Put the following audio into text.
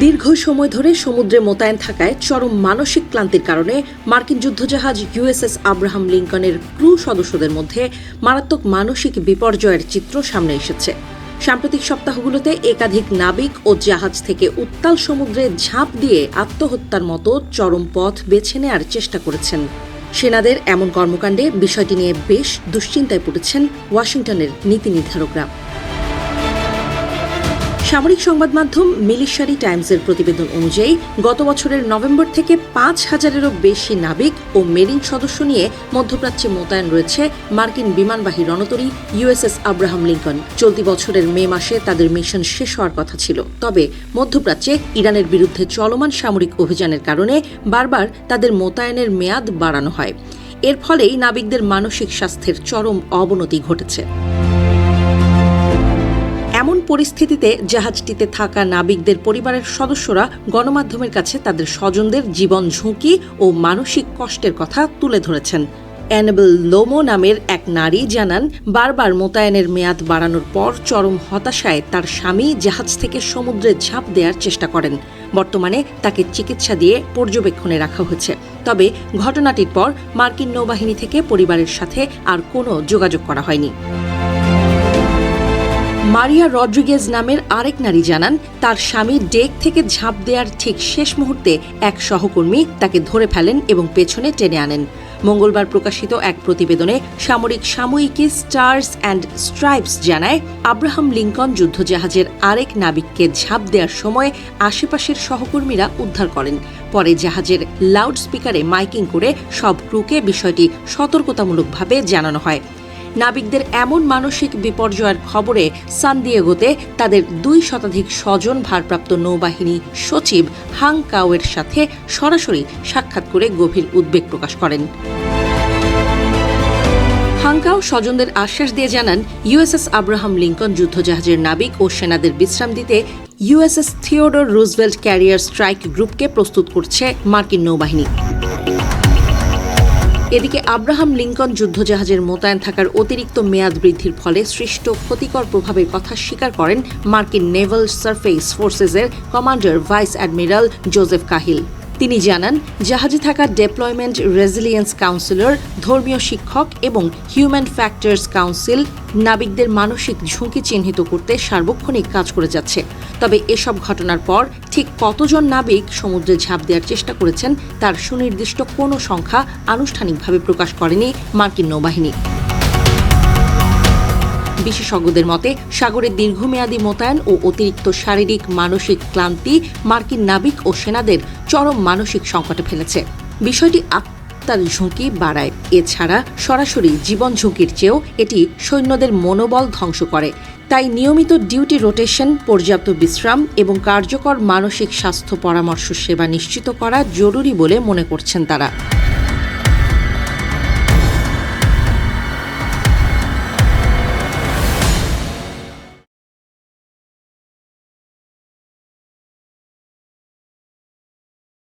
দীর্ঘ সময় ধরে সমুদ্রে মোতায়েন থাকায় চরম মানসিক ক্লান্তির কারণে মার্কিন যুদ্ধজাহাজ ইউএসএস আব্রাহাম লিঙ্কনের ক্রু সদস্যদের মধ্যে মারাত্মক মানসিক বিপর্যয়ের চিত্র সামনে এসেছে। সাম্প্রতিক সপ্তাহগুলোতে একাধিক নাবিক ও জাহাজ থেকে উত্তাল সমুদ্রে ঝাঁপ দিয়ে আত্মহত্যার মতো চরম পথ বেছে নেওয়ার চেষ্টা করেছেন। সেনাদের এমন কর্মকাণ্ডে বিষয়টি নিয়ে বেশ দুশ্চিন্তায় পড়েছেন ওয়াশিংটনের নীতি নির্ধারকরা। সামরিক সংবাদ মাধ্যম মিলিটারি টাইমসের প্রতিবেদন অনুযায়ী গত বছরের নভেম্বর থেকে ৫,০০০-এরও বেশি নাবিক ও মেরিন সদস্য নিয়ে মধ্যপ্রাচ্যে মোতায়েন রয়েছে মার্কিন বিমানবাহী রণতরী ইউএসএস আব্রাহাম লিঙ্কন। চলতি বছরের মে মাসে তাদের মিশন শেষ হওয়ার কথা ছিল, তবে মধ্যপ্রাচ্যে ইরানের বিরুদ্ধে চলমান সামরিক অভিযানের কারণে বারবার তাদের মোতায়েনের মেয়াদ বাড়ানো হয়। এর ফলেই নাবিকদের মানসিক স্বাস্থ্যের চরম অবনতি ঘটেছে। এমন পরিস্থিতিতে জাহাজটিতে থাকা নাবিকদের পরিবারের সদস্যরা গণমাধ্যমের কাছে তাদের স্বজনদের জীবন ঝুঁকি ও মানসিক কষ্টের কথা তুলে ধরেছেন। অ্যানেবেল লোমো নামের এক নারী জানান, বারবার মোতায়েনের মেয়াদ বাড়ানোর পর চরম হতাশায় তার স্বামী জাহাজ থেকে সমুদ্রে ঝাঁপ দেওয়ার চেষ্টা করেন। বর্তমানে তাকে চিকিৎসা দিয়ে পর্যবেক্ষণে রাখা হয়েছে। তবে ঘটনাটির পর মার্কিন নৌবাহিনী থেকে পরিবারের সাথে আর কোনো যোগাযোগ করা হয়নি। মারিয়া রড্রিগেজ নামের আরেক নারী জানান, তার স্বামী ডেক থেকে ঝাঁপ দেওয়ার ঠিক শেষ মুহূর্তে এক সহকর্মী তাকে ধরে ফেলেন এবং পেছনে টেনে আনেন। মঙ্গলবার প্রকাশিত এক প্রতিবেদনে সামরিক সাময়িকী স্টার্স অ্যান্ড স্ট্রাইপস জানায়, আব্রাহাম লিঙ্কন যুদ্ধজাহাজের আরেক নাবিককে ঝাঁপ দেওয়ার সময় আশেপাশের সহকর্মীরা উদ্ধার করেন। পরে জাহাজের লাউডস্পিকারে মাইকিং করে সব ক্রুকে বিষয়টি সতর্কতামূলকভাবে জানানো হয়। নাবিকদের এমন মানসিক বিপর্যয়ের খবরে সান দিয়েগোতে তাদের ২ শতাধিক স্বজন ভারপ্রাপ্ত নৌবাহিনী সচিব হাং কাওয়ের সাথে সরাসরি সাক্ষাৎ করে গভীর উদ্বেগ প্রকাশ করেন। হাংকাও স্বজনদের আশ্বাস দিয়ে জানান, ইউএসএস আব্রাহাম লিঙ্কন যুদ্ধজাহাজের নাবিক ও সেনাদের বিশ্রাম দিতে USS Theodore Roosevelt career strike গ্রুপকে প্রস্তুত করছে মার্কিন নৌবাহিনী। এদিকে আব্রাহাম লিঙ্কন যুদ্ধজাহাজের মোতায়েন থাকার অতিরিক্ত মেয়াদ বৃদ্ধির ফলে সৃষ্ট ক্ষতিকর প্রভাবের কথা স্বীকার করেন মার্কিন নেভাল সারফেস ফোর্সেসের commander vice admiral Joseph Cahill. তিনি জানান, জাহাজে থাকা ডেপ্লয়মেন্ট রেজিলিয়েন্স কাউন্সিলর, ধর্মীয় শিক্ষক এবং হিউম্যান ফ্যাক্টরস কাউন্সিল নাবিকদের মানসিক ঝুঁকি চিহ্নিত করতে সার্বক্ষণিক কাজ করে যাচ্ছে। তবে এসব ঘটনার পর ঠিক কতজন নাবিক সমুদ্রে ঝাঁপ দেওয়ার চেষ্টা করেছেন তার সুনির্দিষ্ট কোনো সংখ্যা আনুষ্ঠানিকভাবে প্রকাশ করেনি মার্কিন নৌবাহিনী। বিশেষজ্ঞদের মতে, সাগরে দীর্ঘমেয়াদী মোতায়েন ও অতিরিক্ত শারীরিক মানসিক ক্লান্তি মার্কিন নাবিক ও সেনাদের চরম মানসিক সংকটে ফেলেছে। বিষয়টি আত্মার ঝুঁকি বাড়ায়। এছাড়া সরাসরি জীবন ঝুঁকির চেয়েও এটি সৈন্যদের মনোবল ধ্বংস করে। তাই নিয়মিত ডিউটি রোটেশন, পর্যাপ্ত বিশ্রাম এবং কার্যকর মানসিক স্বাস্থ্য পরামর্শ সেবা নিশ্চিত করা জরুরি বলে মনে করছেন তারা।